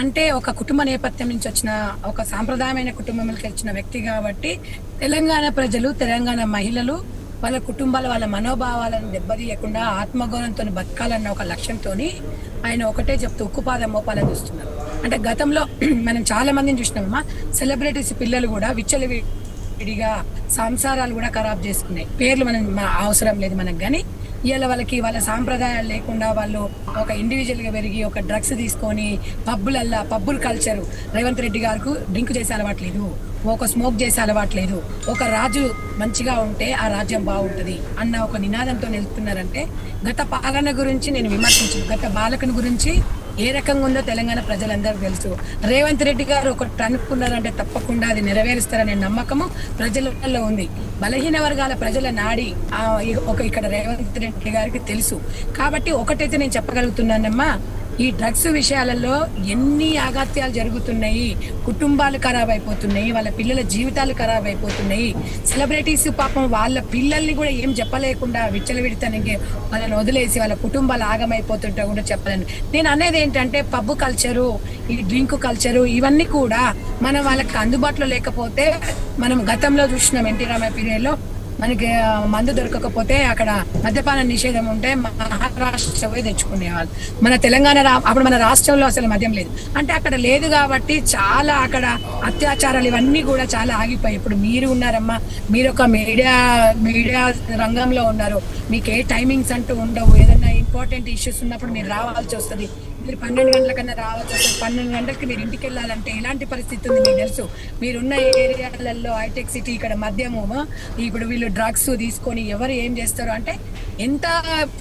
అంటే ఒక కుటుంబ నేపథ్యం నుంచి వచ్చిన ఒక సాంప్రదాయమైన కుటుంబంలోకి వచ్చిన వ్యక్తి కాబట్టి తెలంగాణ ప్రజలు, తెలంగాణ మహిళలు వాళ్ళ కుటుంబాల వాళ్ళ మనోభావాలను దెబ్బతీయకుండా ఆత్మగౌరవంతో బతకాలన్న ఒక లక్ష్యంతో ఆయన ఒకటే చెప్తూ ఉక్కుపాదం మోపాలని చూస్తున్నారు. అంటే గతంలో మనం చాలా మందిని చూసినామమ్మా, సెలబ్రిటీస్ పిల్లలు కూడా విచ్చలవిడిగా సంసారాలు కూడా ఖరాబ్ చేసుకున్నాయి. పేర్లు మనం అవసరం లేదు మనకు, కానీ ఇవాళ వాళ్ళకి వాళ్ళ సాంప్రదాయాలు లేకుండా వాళ్ళు ఒక ఇండివిజువల్ గా పెరిగి ఒక డ్రగ్స్ తీసుకొని పబ్బుల కల్చర్, రేవంత్ రెడ్డి గారికి డ్రింక్ చేసే అలవాట్లేదు, ఒక స్మోక్ చేసే అలవాట్లేదు, ఒక రాజు మంచిగా ఉంటే ఆ రాజ్యం బాగుంటది అన్న ఒక నినాదంతో వెళ్తున్నారంటే గత పాలన గురించి నేను విమర్శించను, గత బాలకుని గురించి ఏ రకంగా ఉందో తెలంగాణ ప్రజలందరికీ తెలుసు. రేవంత్ రెడ్డి గారు ఒకటి అనుకున్నారంటే తప్పకుండా అది నెరవేరుస్తారనే నమ్మకము ప్రజలలో ఉంది. బలహీన వర్గాల ప్రజల నాడి ఇక్కడ రేవంత్ రెడ్డి గారికి తెలుసు. కాబట్టి ఒకటైతే నేను చెప్పగలుగుతున్నానమ్మా, ఈ డ్రగ్స్ విషయాలలో ఎన్ని ఆఘాత్యాలు జరుగుతున్నాయి, కుటుంబాలు ఖరాబ్ అయిపోతున్నాయి, వాళ్ళ పిల్లల జీవితాలు ఖరాబ్ అయిపోతున్నాయి. సెలబ్రిటీస్ పాపం వాళ్ళ పిల్లల్ని కూడా ఏం చెప్పలేకుండా విచ్చలవిడితనంగా వాళ్ళని వదిలేసి వాళ్ళ కుటుంబాలు ఆగమైపోతుంటే కూడా చెప్పలేను. నేను అనేది ఏంటంటే పబ్బు కల్చరు, ఈ డ్రింక్ కల్చరు ఇవన్నీ కూడా మనం వాళ్ళకి అందుబాటులో లేకపోతే, మనం గతంలో చూసినాం ఎన్టీ రామారావు పీరియడ్లో మనకి మందు దొరకకపోతే అక్కడ మద్యపాన నిషేధం ఉంటే మహారాష్ట్ర పోయి తెచ్చుకునేవాళ్ళు. మన తెలంగాణ అప్పుడు మన రాష్ట్రంలో అసలు మద్యం లేదు, అంటే అక్కడ లేదు కాబట్టి చాలా అక్కడ అత్యాచారాలు ఇవన్నీ కూడా చాలా ఆగిపోయి. ఇప్పుడు మీరు ఉన్నారమ్మా, మీరు ఒక మీడియా రంగంలో ఉన్నారు, మీకు ఏ టైమింగ్స్ అంటూ ఉండవు. ఏదైనా ఇంపార్టెంట్ ఇష్యూస్ ఉన్నప్పుడు మీరు రావాల్సి వస్తుంది, మీరు 12 గంటల కన్నా రావాల్సి వస్తుంది. 12 గంటలకి మీరు ఇంటికి వెళ్ళాలంటే ఎలాంటి పరిస్థితి ఉంది మీకు తెలుసు. మీరున్న ఏరియాలలో హైటెక్ సిటీ ఇక్కడ మద్యము, ఇప్పుడు వీళ్ళు డ్రగ్స్ తీసుకొని ఎవరు ఏం చేస్తారు అంటే, ఎంత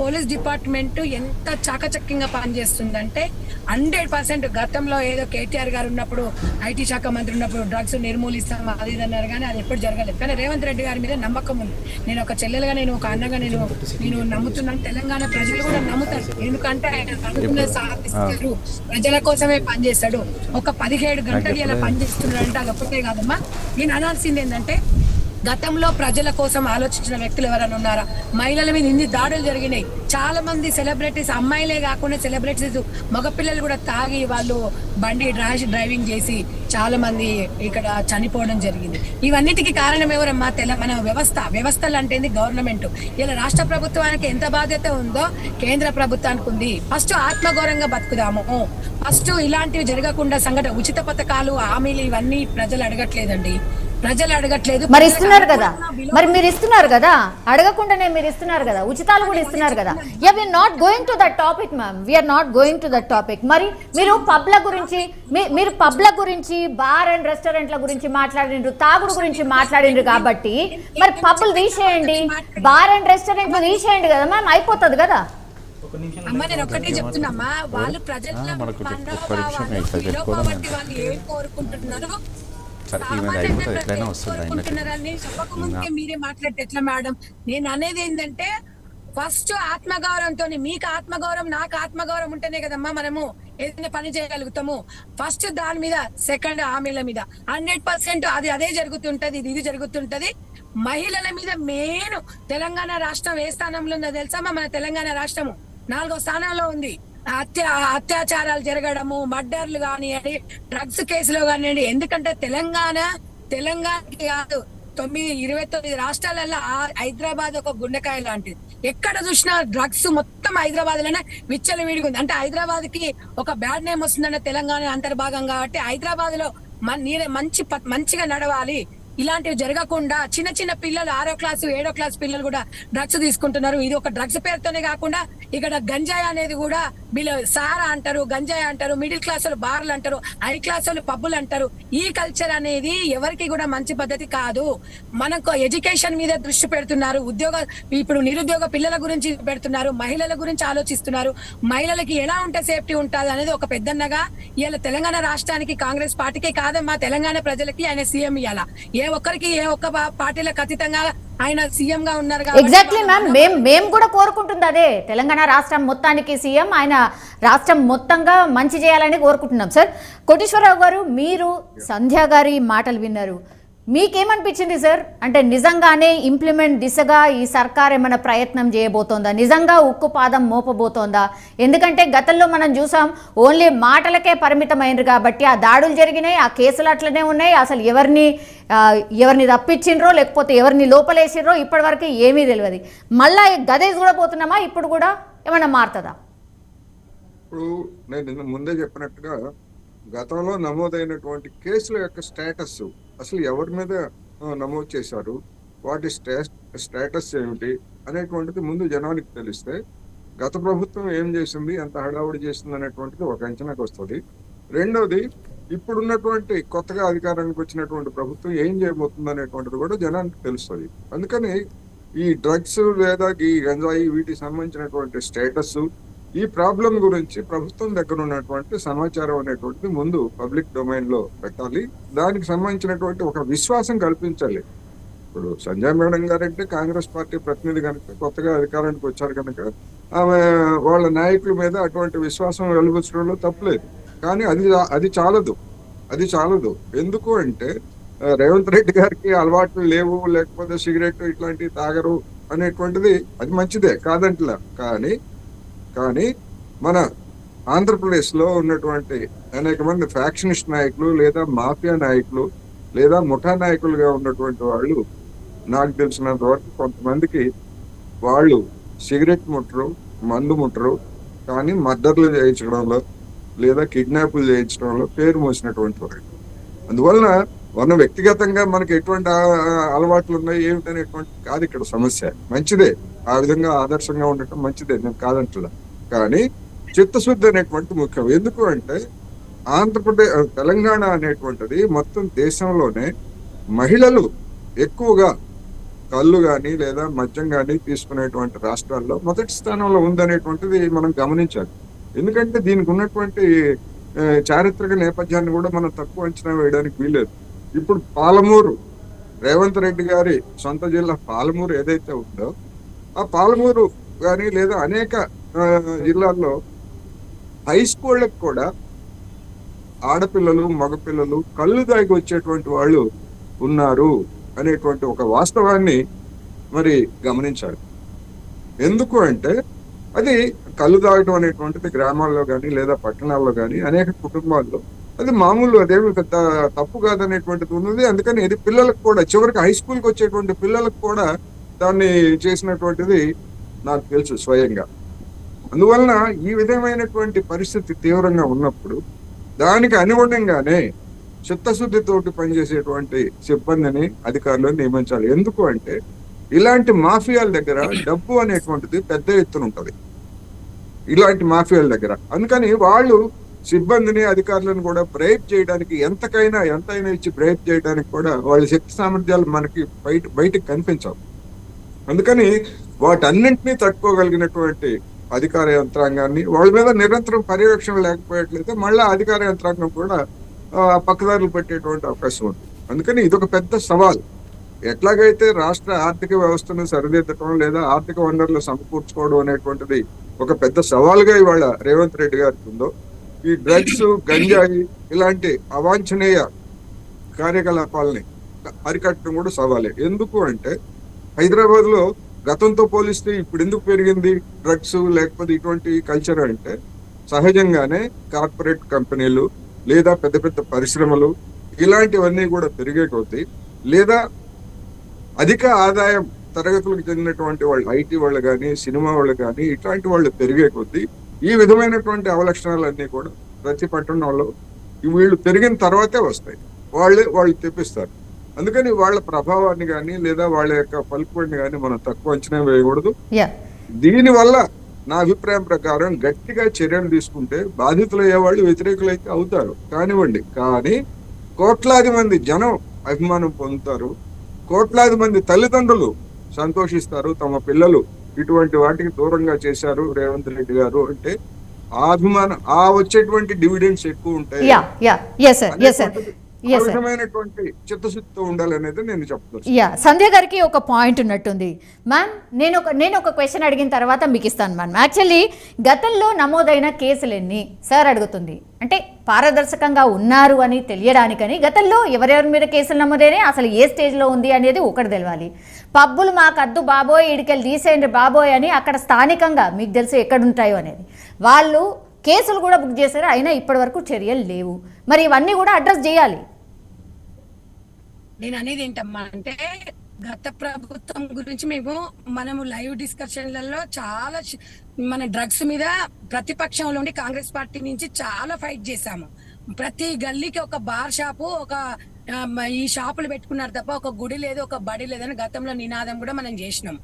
పోలీస్ డిపార్ట్మెంట్ ఎంత చాకచక్యంగా పనిచేస్తుందంటే 100%. గతంలో ఏదో కేటీఆర్ గారు ఉన్నప్పుడు, ఐటీ శాఖ మంత్రి ఉన్నప్పుడు డ్రగ్స్ నిర్మూలిస్తాం అది ఇది అన్నారు, కానీ అది ఎప్పుడు జరగలేదు. కానీ రేవంత్ రెడ్డి గారి మీద నమ్మకం ఉంది. నేను ఒక చెల్లెలుగా, నేను ఒక అన్నగా నేను నమ్ముతున్నాను, తెలంగాణ ప్రజలు కూడా నమ్ముతారు. ఎందుకంటే ఆయన అనుకున్నది సాధిస్తారు, ప్రజల కోసమే పనిచేస్తాడు. ఒక 17 గంటలు ఇలా పనిచేస్తున్నాడు అంటే అది ఒక్కటే కాదమ్మా. నేను అనాల్సింది ఏంటంటే, గతంలో ప్రజల కోసం ఆలోచించిన వ్యక్తులు ఎవరైనా ఉన్నారా? మహిళల మీద ఇన్ని దాడులు జరిగినాయి. చాలా మంది సెలబ్రిటీస్, అమ్మాయిలే కాకుండా సెలబ్రిటీస్ మగపిల్లలు కూడా తాగి వాళ్ళు బండి డ్రైవింగ్ చేసి చాలా మంది ఇక్కడ చనిపోవడం జరిగింది. ఇవన్నిటికీ కారణం ఎవరమ్మా? మన వ్యవస్థలు అంటే గవర్నమెంట్. ఇలా రాష్ట్ర ప్రభుత్వానికి ఎంత బాధ్యత ఉందో కేంద్ర ప్రభుత్వానికి ఉంది. ఫస్ట్ ఆత్మగౌరవంగా బతుకుదాము. ఫస్ట్ ఇలాంటివి జరగకుండా సంఘటన, ఉచిత పథకాలు, హామీలు ఇవన్నీ ప్రజలు అడగట్లేదండి, ప్రజలు అడగట్లేదు. మరి ఇస్తున్నారు కదా, మరి మీరు ఇస్తున్నారు కదా, అడగకుండానే మీరు ఇస్తున్నారు కదా, ఉచితాలు కూడా ఇస్తున్నారు కదా. Yeah, we're not going to that topic ma'am, we're not going to that topic. మరి మీరు పబ్ల గురించి బార్ అండ్ రెస్టారెంట్ల గురించి మాట్లాడిండ్రు, తాగుడు గురించి మాట్లాడిండ్రు కాబట్టి మరి పబ్లు తీసేయండి, బార్ అండ్ రెస్టారెంట్లు తీసేయండి కదా మ్యామ్, అయిపోతుంది కదా. అమ్మ నేను ఒక్కటే చెప్తున్నామ్మా, వాళ్ళు ప్రజల వాళ్ళు ఏం కోరుకుంటున్నారో మీరే మాట్లాడితే ఎట్లా మేడం? నేను అనేది ఏంటంటే, ఫస్ట్ ఆత్మగౌరవంతో, మీకు ఆత్మగౌరవం నాకు ఆత్మగౌరవం ఉంటేనే కదమ్మా మనము ఏదైనా పని చేయగలుగుతాము. ఫస్ట్ దాని మీద, సెకండ్ హామీల మీద 100% అదే జరుగుతుంటది, ఇది జరుగుతుంటది. మహిళల మీద మెయిన్ తెలంగాణ రాష్ట్రం ఏ స్థానంలో ఉందో తెలుసమ్మా? మన తెలంగాణ రాష్ట్రము 4వ స్థానంలో ఉంది. అత్యాచారాలు జరగడము, మర్డర్లు కానివ్వండి, డ్రగ్స్ కేసులో కానివ్వండి. ఎందుకంటే తెలంగాణకి కాదు, 29 రాష్ట్రాలలో హైదరాబాద్ ఒక గుండెకాయ లాంటిది. ఎక్కడ చూసినా డ్రగ్స్ మొత్తం హైదరాబాద్ లోనే విచ్చలవిడిగా ఉంది. అంటే హైదరాబాద్ కి ఒక బ్యాడ్ నేమ్ వస్తుందంటే తెలంగాణ అంతర్భాగం కాబట్టి హైదరాబాద్ లో మంచిగా నడవాలి. ఇలాంటివి జరగకుండా చిన్న పిల్లలు 6వ క్లాసు 7వ క్లాస్ పిల్లలు కూడా డ్రగ్స్ తీసుకుంటున్నారు. ఇది ఒక డ్రగ్స్ పేరుతోనే కాకుండా ఇక్కడ గంజాయి అనేది కూడా వీళ్ళు సారా అంటారు, గంజాయి అంటారు, మిడిల్ క్లాస్ వాళ్ళు బార్లు అంటారు, హై క్లాస్ వాళ్ళు పబ్బులు అంటారు. ఈ కల్చర్ అనేది ఎవరికి కూడా మంచి పద్ధతి కాదు. మనకు ఎడ్యుకేషన్ మీద దృష్టి పెడుతున్నారు, ఇప్పుడు నిరుద్యోగ పిల్లల గురించి పెడుతున్నారు, మహిళల గురించి ఆలోచిస్తున్నారు. మహిళలకి ఎలా ఉంటే సేఫ్టీ ఉంటుంది అనేది ఒక పెద్దన్నగా ఇవాళ తెలంగాణ రాష్ట్రానికి, కాంగ్రెస్ పార్టీకే కాదమ్మా, తెలంగాణ ప్రజలకి ఆయన సీఎం ఇవ్వాల. ఏ ఒక్క పార్టీలకు అతీతంగా ఆయన సీఎం గా ఉన్నారు. ఎగ్జాక్ట్లీ మ్యామ్, మేము కూడా కోరుకుంటుంది అదే. తెలంగాణ రాష్ట్రం మొత్తానికి సీఎం ఆయన, రాష్ట్రం మొత్తంగా మంచి చేయాలని కోరుకుంటున్నాం. సార్ కోటేశ్వరరావు గారు, మీరు సంధ్య గారి మాటలు విన్నారు. మీకేమనిపించింది సార్? అంటే నిజంగానే ఇంప్లిమెంట్ దిశగా ఈ సర్కార్ ఏమైనా ప్రయత్నం చేయబోతోందా? నిజంగా ఉక్కు పాదం మోపబోతోందా? ఎందుకంటే గతంలో మనం చూసాం ఓన్లీ మాటలకే పరిమితమైనరు కాబట్టి ఆ దాడులు జరిగినాయి, ఆ కేసులు అట్లనే ఉన్నాయి. అసలు ఎవరిని తప్పించిండ్రో లేకపోతే ఎవరిని లోపలేసిర్రో ఇప్పటివరకు ఏమీ తెలియదు. మళ్ళీ గదే చూడబోతున్నామా? ఇప్పుడు కూడా ఏమైనా మారుతుందా? ఇప్పుడు నేను ముందే చెప్పినట్టుగా గతంలో నమోదైనటువంటి కేసుల యొక్క స్టేటస్ అసలు ఎవరి మీద నమోదు చేశారు, వాటి స్టేటస్ ఏమిటి అనేటువంటిది ముందు జనానికి తెలిస్తే గత ప్రభుత్వం ఏం చేసింది, ఎంత హడావుడి చేసింది అనేటువంటిది ఒక అంచనాకు వస్తుంది. రెండోది ఇప్పుడున్నటువంటి కొత్తగా అధికారానికి వచ్చినటువంటి ప్రభుత్వం ఏం చేయబోతుంది అనేటువంటిది కూడా జనానికి తెలుస్తుంది. అందుకని ఈ డ్రగ్స్ లేదా ఈ గంజాయి వీటికి సంబంధించినటువంటి స్టేటస్, ఈ ప్రాబ్లం గురించి ప్రభుత్వం దగ్గర ఉన్నటువంటి సమాచారం అనేటువంటిది ముందు పబ్లిక్ డొమైన్ లో పెట్టాలి. దానికి సంబంధించినటువంటి ఒక విశ్వాసం కల్పించాలి. ఇప్పుడు Sanjay madam guarantee Congress party ప్రతినిధి కనుక, కొత్తగా అధికారానికి వచ్చారు కనుక ఆమె వాళ్ళ నాయకుల మీద అటువంటి విశ్వాసం వెలువచ్చడంలో తప్పులేదు. కానీ అది చాలదు. ఎందుకు అంటే రేవంత్ రెడ్డి గారికి అలవాట్లు లేవు, లేకపోతే సిగరెట్ ఇట్లాంటివి తాగరు అనేటువంటిది అది మంచిదే కాదంటలే. కానీ మన ఆంధ్రప్రదేశ్ లో ఉన్నటువంటి అనేక మంది ఫ్యాక్షనిస్ట్ నాయకులు లేదా మాఫియా నాయకులు లేదా ముఠా నాయకులుగా ఉన్నటువంటి వాళ్ళు నాకు తెలిసినంత వరకు కొంతమందికి వాళ్ళు సిగరెట్ ముట్టరు, మందు ముట్టరు, కానీ మర్డర్లు చేయించడంలో లేదా కిడ్నాప్లు చేయించడంలో పేరు మోసినటువంటి వాళ్ళు. అందువలన మన వ్యక్తిగతంగా మనకి ఎటువంటి అలవాట్లు ఉన్నాయి ఏమిటనేటువంటి కాదు ఇక్కడ సమస్య. మంచిదే, ఆ విధంగా ఆదర్శంగా ఉండటం మంచిదే, నేను కాదంటలా. కానీ చిత్తశుద్ధి అనేటువంటి ముఖ్యం. ఎందుకు అంటే తెలంగాణ అనేటువంటిది మొత్తం దేశంలోనే మహిళలు ఎక్కువగా కళ్ళు కానీ లేదా మద్యం కానీ తీసుకునేటువంటి రాష్ట్రాల్లో మొదటి స్థానంలో ఉందనేటువంటిది మనం గమనించాలి. ఎందుకంటే దీనికి ఉన్నటువంటి చారిత్రక నేపథ్యాన్ని కూడా మనం తక్కువ అంచనా వేయడానికి వీలేదు. ఇప్పుడు పాలమూరు, రేవంత్ రెడ్డి గారి సొంత జిల్లా పాలమూరు ఏదైతే ఉందో, ఆ పాలమూరు కానీ లేదా అనేక జిల్లాల్లో హై స్కూళ్ళకు కూడా ఆడపిల్లలు మగపిల్లలు కళ్ళు దాగి వచ్చేటువంటి వాళ్ళు ఉన్నారు అనేటువంటి ఒక వాస్తవాన్ని మరి గమనించాలి. ఎందుకు అంటే అది కళ్ళు తాగడం అనేటువంటిది గ్రామాల్లో కానీ లేదా పట్టణాల్లో కానీ అనేక కుటుంబాల్లో అది మామూలు, అదేమి పెద్ద తప్పు కాదనేటువంటిది ఉన్నది. అందుకని ఇది పిల్లలకు కూడా, చివరికి హై స్కూల్కి వచ్చేటువంటి పిల్లలకు కూడా దాన్ని చేసినటువంటిది నాకు తెలుసు స్వయంగా. అందువలన ఈ విధమైనటువంటి పరిస్థితి తీవ్రంగా ఉన్నప్పుడు దానికి అనుగుణంగానే చిత్తశుద్ధితోటి పనిచేసేటువంటి సిబ్బందిని, అధికారులను నియమించాలి. ఎందుకు అంటే ఇలాంటి మాఫియాల దగ్గర డబ్బు అనేటువంటిది పెద్ద ఎత్తున ఉంటది, ఇలాంటి మాఫియాల దగ్గర. అందుకని వాళ్ళు సిబ్బందిని, అధికారులను కూడా బ్రేక్ చేయడానికి ఎంతైనా ఇచ్చి బ్రేక్ చేయడానికి కూడా వాళ్ళ శక్తి సామర్థ్యాలు మనకి బయటకు కనిపించవు. అందుకని వాటన్నింటినీ తట్టుకోగలిగినటువంటి అధికార యంత్రాంగాన్ని, వాళ్ళ మీద నిరంతరం పర్యవేక్షణ లేకపోయేట్లయితే మళ్ళీ అధికార యంత్రాంగం కూడా పక్కదారులు పెట్టేటువంటి అవకాశం ఉంది. అందుకని ఇదొక పెద్ద సవాల్. ఎట్లాగైతే రాష్ట్ర ఆర్థిక వ్యవస్థను సరిదిద్దటం లేదా ఆర్థిక వనరులు సమకూర్చుకోవడం అనేటువంటిది ఒక పెద్ద సవాల్గా ఇవాళ రేవంత్ రెడ్డి గారికి ఉందో, ఈ డ్రగ్స్, గంజాయి ఇలాంటి అవాంఛనీయ కార్యకలాపాలని అరికట్టడం కూడా సవాలే. ఎందుకు అంటే హైదరాబాద్ లో గతంతో పోలిస్తే ఇప్పుడు ఎందుకు పెరిగింది డ్రగ్స్ లేకపోతే ఇటువంటి కల్చర్ అంటే సహజంగానే కార్పొరేట్ కంపెనీలు లేదా పెద్ద పెద్ద పరిశ్రమలు ఇలాంటివన్నీ కూడా పెరిగే కొద్దీ, లేదా అధిక ఆదాయం తరగతులకు చెందినటువంటి వాళ్ళు, ఐటీ వాళ్ళు కానీ సినిమా వాళ్ళు కానీ ఇట్లాంటి వాళ్ళు పెరిగే కొద్దీ ఈ విధమైనటువంటి అవలక్షణాలన్నీ కూడా ప్రతి పట్టణంలో వీళ్ళు పెరిగిన తర్వాతే వస్తాయి, వాళ్ళు తెప్పిస్తారు. అందుకని వాళ్ళ ప్రభావాన్ని కానీ లేదా వాళ్ళ యొక్క పలుకుబడిని కానీ మనం తక్కువ అంచనా వేయకూడదు. దీనివల్ల నా అభిప్రాయం ప్రకారం గట్టిగా చర్యలు తీసుకుంటే బాధితులు అయ్యేవాళ్ళు వ్యతిరేకులైతే అవుతారు కానివ్వండి, కానీ కోట్లాది మంది జనం అభిమానం పొందుతారు, కోట్లాది మంది తల్లిదండ్రులు సంతోషిస్తారు. తమ పిల్లలు ఇటువంటి వాటికి దూరంగా చేశారు రేవంత్ రెడ్డి గారు అంటే ఆ అభిమానం, ఆ వచ్చేటువంటి డివిడెండ్స్ ఎక్కువ ఉంటాయి. విధమైనటువంటి చిత్తశుద్ధితో ఉండాలనేది నేను చెప్తాను. సంధ్య గారికి ఒక పాయింట్ ఉన్నట్టుంది మ్యామ్. నేను ఒక క్వశ్చన్ అడిగిన తర్వాత మీకు ఇస్తాను మ్యామ్. యాక్చువల్లీ గతంలో నమోదైన కేసులు ఎన్ని సార్ అడుగుతుంది? అంటే పారదర్శకంగా ఉన్నారు అని తెలియడానికని గతంలో ఎవరెవరి మీద కేసులు నమోదైనా అసలు ఏ స్టేజ్లో ఉంది అనేది ఒకటి తెలవాలి. పబ్బులు మాకు అద్దు బాబోయ్, ఇడికెళ్ళి తీసేయండి బాబోయ్ అని అక్కడ స్థానికంగా మీకు తెలుసు ఎక్కడుంటాయో అనేది వాళ్ళు కేసులు కూడా బుక్ చేశారు, అయినా ఇప్పటి వరకు చర్యలు లేవు. మరి ఇవన్నీ కూడా అడ్రస్ చేయాలి. నేను అనేది ఏంటమ్మా అంటే గత ప్రభుత్వం గురించి మనము లైవ్ డిస్కషన్లలో చాలా మన డ్రగ్స్ మీద ప్రతిపక్షంలో ఉండి కాంగ్రెస్ పార్టీ నుంచి చాలా ఫైట్ చేశాము. ప్రతి గల్లీకి ఒక బార్ షాపు, ఒక ఈ షాపులు పెట్టుకున్నారు తప్ప ఒక గుడి లేదు, ఒక బడి లేదని గతంలో నినాదం కూడా మనం చేసినాం.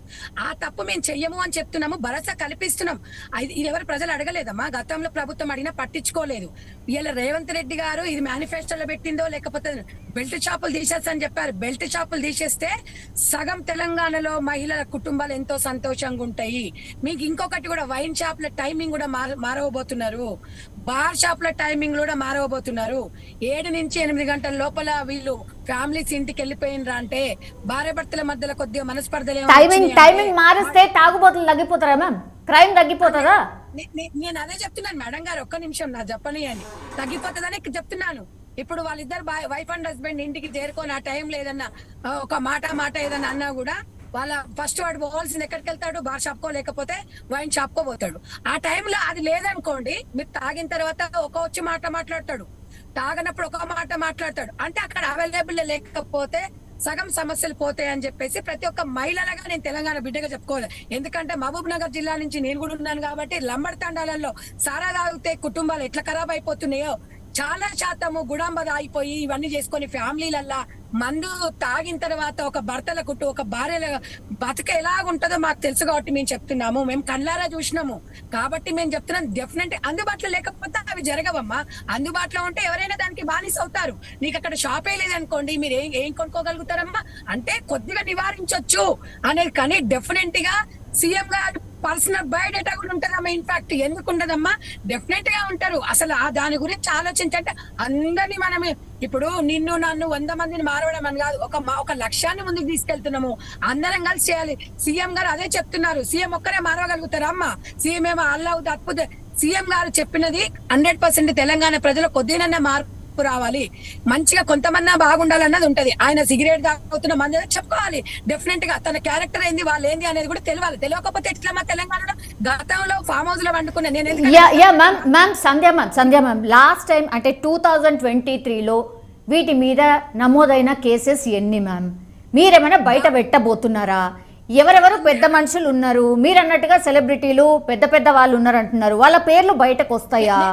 ఆ తప్పు మేము చెయ్యము అని చెప్తున్నాము, భరోసా కల్పిస్తున్నాం. ఇది ఎవరు ప్రజలు అడగలేదమ్మా, గతంలో ప్రభుత్వం అడిగినా పట్టించుకోలేదు. ఇలా రేవంత్ రెడ్డి గారు ఇది మేనిఫెస్టోలో పెట్టిందో లేకపోతే బెల్ట్ షాపులు తీసేస్తని చెప్పారు. బెల్ట్ షాపులు తీసేస్తే సగం తెలంగాణలో మహిళల కుటుంబాలు ఎంతో సంతోషంగా ఉంటాయి. మీకు ఇంకొకటి కూడా, వైన్ షాపుల టైమింగ్ కూడా మారవబోతున్నారు, బార్ షాపుల టైమింగ్ కూడా మారవబోతున్నారు. 7 నుంచి 8 గంటల లోపల వీళ్ళు ఫ్యామిలీస్ ఇంటికి వెళ్ళిపోయినరా అంటే భార్య భర్తల మధ్యలో కొద్దిగా మనస్పర్ధలు టైమింగ్ మారిస్తే తాగుబోతులు తగ్గిపోతారా మ్యామ్? క్రైమ్ తగ్గిపోతారా? నేను అదే చెప్తున్నాను మేడం గారు, ఒక్క నిమిషం నా చెప్పని అని తగ్గిపోతుందని చెప్తున్నాను. ఇప్పుడు వాళ్ళిద్దరు వైఫ్ అండ్ హస్బెండ్ ఇంటికి చేరుకొని ఆ టైం లేదన్నా ఒక మాట ఏదన్నా అన్నా కూడా వాళ్ళ ఫస్ట్ వాడు పోవాల్సింది ఎక్కడికి వెళ్తాడు, బార్ షాప్ కో లేకపోతే వైన్ షాప్ కో పోతాడు. ఆ టైంలో అది లేదనుకోండి, మీరు తాగిన తర్వాత వచ్చి మాట మాట్లాడతాడు, తాగనప్పుడు ఒక మాట మాట్లాడతాడు. అంటే అక్కడ అవైలబుల్ లేకపోతే సగం సమస్యలు పోతాయి అని చెప్పేసి ప్రతి ఒక్క మహిళలుగా నేను తెలంగాణ బిడ్డగా చెప్పుకోవాలి. ఎందుకంటే మహబూబ్ నగర్ జిల్లా నుంచి నేను కూడా ఉన్నాను కాబట్టి లంబడి తండాలలో సారా తాగితే కుటుంబాలు ఎట్లా ఖరాబ్ అయిపోతున్నాయో, చాలా శాతము గుడాంబ అయిపోయి ఇవన్నీ చేసుకొని ఫ్యామిలీలల్లా మందు తాగిన తర్వాత ఒక భర్తల ఒక భార్యల బతుక ఎలాగుంటుందో మాకు తెలుసు కాబట్టి మేము చెప్తున్నాము. మేము కళ్ళారా చూసినాము కాబట్టి మేము చెప్తున్నాం. డెఫినెట్ అందుబాటులో లేకపోతే అవి జరగవమ్మా. అందుబాటులో ఉంటే ఎవరైనా దానికి బానిస అవుతారు. నీకు అక్కడ షాపే లేదనుకోండి, మీరు ఏం కొనుక్కోగలుగుతారమ్మా? అంటే కొద్దిగా నివారించవచ్చు అనేది. కానీ డెఫినెట్ గా సీఎం గారు పర్సనల్ బయోడేటా కూడా ఉంటుందమ్మా. ఇన్ఫాక్ట్ ఎందుకు ఉండదమ్మా, డెఫినెట్ గా ఉంటారు. అసలు దాని గురించి ఆలోచించంటే అందరినీ మనమే ఇప్పుడు నిన్ను నన్ను 100 మందిని మారవడం అని కాదు, ఒక లక్ష్యాన్ని ముందుకు తీసుకెళ్తున్నాము, అందరం కలిసి చేయాలి. సీఎం గారు అదే చెప్తున్నారు. సీఎం ఒక్కరే మారవగలుగుతారా అమ్మా? సీఎం ఏమో అల్లా అద్భుత. సీఎం గారు చెప్పినది 100% తెలంగాణ ప్రజలు కొద్దిగా మార్పు రావాలి, మంచిగా కొంతమంది బాగుండాలన్నది ఉంటది. ఆయన సిగరెట్ తాగుతున్న మంది చెప్పుకోవాలి. డెఫినెట్ గా తన క్యారెక్టర్ ఏంది, వాళ్ళు ఏంది అనేది కూడా తెలియాలి. తెలియకపోతే ఎట్లా మా తెలంగాణలో గతంలో ఫామ్ హౌస్ లో వండుకున్నా మ్యామ్ సంధ్య మ్యామ్ లాస్ట్ టైం అంటే 2023లో వీటి మీద నమోదైన కేసెస్ ఎన్ని మ్యామ్? మీరేమైనా బయట పెట్టబోతున్నారా? ఎవరెవరు పెద్ద మనుషులు ఉన్నారు, మీరు అన్నట్టుగా సెలబ్రిటీలు పెద్ద వాళ్ళు ఉన్నారు అంటున్నారు, వాళ్ళ పేర్లు బయటకు వస్తాయా?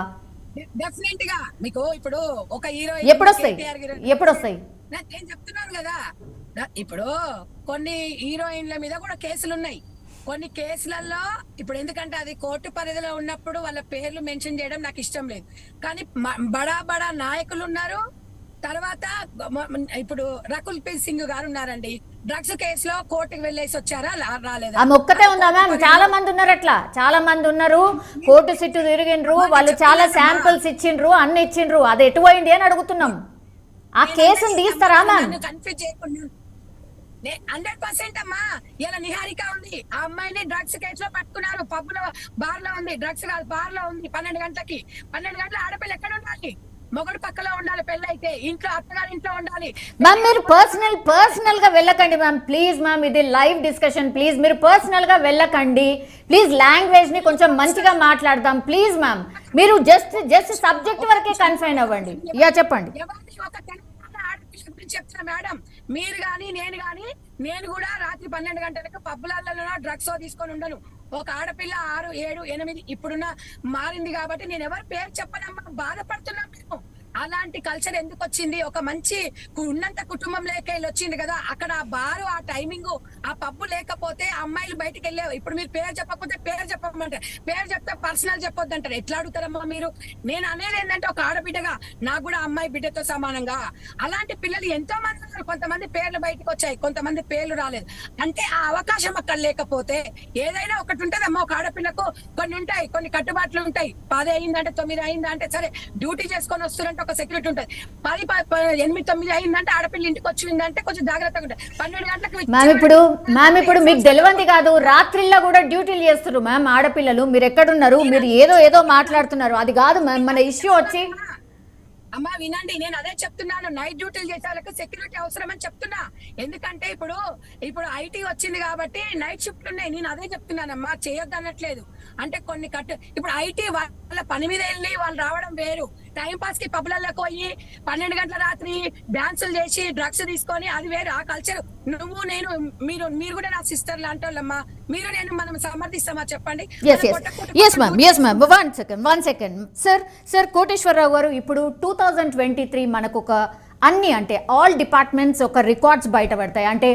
డెఫినెట్ గా మీకు ఇప్పుడు ఒక హీరో ఎప్పుడు వస్తాయి నేను చెప్తున్నాను కదా. ఇప్పుడు కొన్ని హీరోయిన్ల మీద కూడా కేసులు ఉన్నాయి. కొన్ని కేసులలో ఇప్పుడు ఎందుకంటే అది కోర్టు పరిధిలో ఉన్నప్పుడు వాళ్ళ పేర్లు మెన్షన్ చేయడం నాకు ఇష్టం లేదు. కానీ బడా నాయకులు ఉన్నారు. తర్వాత ఇప్పుడు రకుల్ ప్రీత్ సింగ్ గారు ఉన్నారండి, డ్రగ్స్ కేసులో కోర్టుకు వెళ్ళేసి వచ్చారా, రాలేదా? ఆమె ఒక్కతే ఉందా మ్యామ్? చాలా మంది ఉన్నారు, అట్లా చాలా మంది ఉన్నారు. కోర్టు చుట్టూ తిరిగిండ్రు, వాళ్ళు చాలా శాంపుల్స్ ఇచ్చిండ్రు, అన్ని ఇచ్చిండ్రు, అది ఎటు పోయింది అని అడుగుతున్నాం. ఆ కేసును తీస్తారా మ్యామ్? కన్ఫ్యూజ్ చేయకుండా 100% అమ్మా. ఇలా నిహారిక ఉంది, ఆ అమ్మాయిని డ్రగ్స్ కేసులో పట్టుకున్నారు. పబ్బులో బార్ లో ఉంది, డ్రగ్స్ కాదు బార్ లో ఉంది. 12 గంటల ఆడపిల్ల ఎక్కడ ఉండాలి? మొగడు పక్కలో ఉండాలి, పెళ్ళైతే ఇంట్లో అత్తగారి ఇంట్లో ఉండాలి. మ్యామ్ మీరు పర్సనల్ గా వెళ్ళకండి మ్యామ్, ప్లీజ్ మ్యామ్, ఇది లైవ్ డిస్కషన్, ప్లీజ్ మీరు పర్సనల్ గా వెళ్ళకండి ప్లీజ్. లాంగ్వేజ్ ని కొంచెం మంచిగా మాట్లాడదాం ప్లీజ్ మ్యామ్. మీరు జస్ట్ సబ్జెక్ట్ వరకే కన్ఫైన్ అవ్వండి. చెప్పండి. చెప్తున్నా మేడం, మీరు గాని నేను కూడా రాత్రి 12 గంటలకు పబ్బులలో డ్రగ్స్ తీసుకొని ఉండను. ఒక ఆడపిల్ల 6, 7, 8 ఇప్పుడున్న మారింది కాబట్టి నేను ఎవరి పేరు చెప్పనమ్మా, బాధపడుతున్నాం మేము. అలాంటి కల్చర్ ఎందుకు వచ్చింది? ఒక మంచి ఉన్నంత కుటుంబం లేకెళ్ళి వచ్చింది కదా, అక్కడ ఆ బారు, ఆ టైమింగ్, ఆ పబ్బు లేకపోతే అమ్మాయిలు బయటకు వెళ్ళేవి. ఇప్పుడు మీరు పేరు చెప్పకపోతే పేరు చెప్పమంటారు, పేరు చెప్తే పర్సనల్ చెప్పొద్దు అంటారు. ఎట్లా అడుగుతారమ్మా మీరు? నేను అనేది ఏంటంటే ఒక ఆడబిడ్డగా నాకు కూడా అమ్మాయి బిడ్డతో సమానంగా అలాంటి పిల్లలు ఎంతో మంది ఉన్నారు. కొంతమంది పేర్లు బయటకు వచ్చాయి, కొంతమంది పేర్లు రాలేదు. అంటే ఆ అవకాశం అక్కడ లేకపోతే ఏదైనా ఒకటి ఉంటదమ్మా. ఒక ఆడపిల్లకు కొన్ని ఉంటాయి, కొన్ని కట్టుబాట్లు ఉంటాయి. 10 అయిందంటే 9 అయిందంటే సరే డ్యూటీ చేసుకొని వస్తున్నట్టు ఒక ఒక సెక్యూరిటీ ఉంటుంది. 10, 8, 9 అయిందంటే ఆడపిల్ల ఇంటికి వచ్చిందంటే కొంచెం జాగ్రత్తగా ఉంటుంది. 12 గంటలకు మ్యామ్ ఇప్పుడు మీకు తెలియంది కాదు, రాత్రిళ్ళ కూడా డ్యూటీలు చేస్తున్నారు మ్యామ్ ఆడపిల్లలు. మీరు ఎక్కడున్నారు? మీరు ఏదో మాట్లాడుతున్నారు, అది కాదు మ్యామ్ మన ఇష్యూ వచ్చి. అమ్మా వినండి, నేను అదే చెప్తున్నాను, నైట్ డ్యూటీలు చేసే వాళ్ళకి సెక్యూరిటీ అవసరం అని చెప్తున్నా. ఎందుకంటే ఇప్పుడు ఐటీ వచ్చింది కాబట్టి నైట్ షిఫ్ట్ ఉన్నాయి. నేను అదే చెప్తున్నానమ్మా, చేయొద్దు అనట్లేదు. అంటే కొన్ని ఇప్పుడు ఐటీ వాళ్ళ పని మీద వెళ్ళి వాళ్ళు రావడం వేరు. టైం పాస్ కి పబ్లలోకి పోయి 12 గంటల రాత్రి డాన్సులు చేసి డ్రగ్స్ తీసుకొని అది వేరు. ఆ కల్చర్ నువ్వు నేను మీరు కూడా నా సిస్టర్ లాంటి వాళ్ళమ్మా. మీరు నేను మనం సమర్థిస్తామా చెప్పండి? Yes ma'am one second sir Koteswararao గారు, ఇప్పుడు 2023 మనకు ఒక అన్ని అంటే ఆల్ డిపార్ట్మెంట్స్ ఒక రికార్డ్స్ బయటపడతాయి. అంటే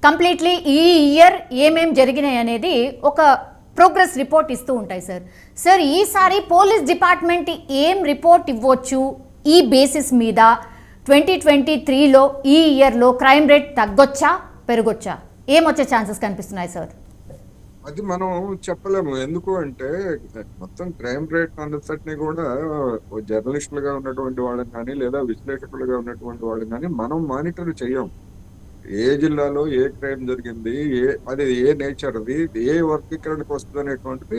కంప్లీట్లీ ఈ ఇయర్ ఏమేం జరిగినాయి అనేది ఒక ప్రోగ్రెస్ రిపోర్ట్ ఇస్తూ ఉంటాయి సార్ ఈసారి పోలీస్ డిపార్ట్మెంట్ ఏం రిపోర్ట్ ఇవ్వచ్చు ఈ బేసిస్ మీద? 2023లో ఈ ఇయర్లో క్రైమ్ రేట్ తగ్గొచ్చా పెరగొచ్చా? ఏమొచ్చే ఛాన్సెస్ కనిపిస్తున్నాయి సార్? అది మనం చెప్పలేము. ఎందుకు అంటే మొత్తం క్రైమ్ రేట్ అంతటిని కూడా జర్నలిస్టులుగా ఉన్నటువంటి వాళ్ళని కానీ లేదా విశ్లేషకులుగా ఉన్నటువంటి వాళ్ళని కానీ మనం మానిటర్ చేయం. ఏ జిల్లాలో ఏ క్రైమ్ జరిగింది, అది ఏ నేచర్, అది ఏ వర్గీకరణకు వస్తుంది అనేటువంటిది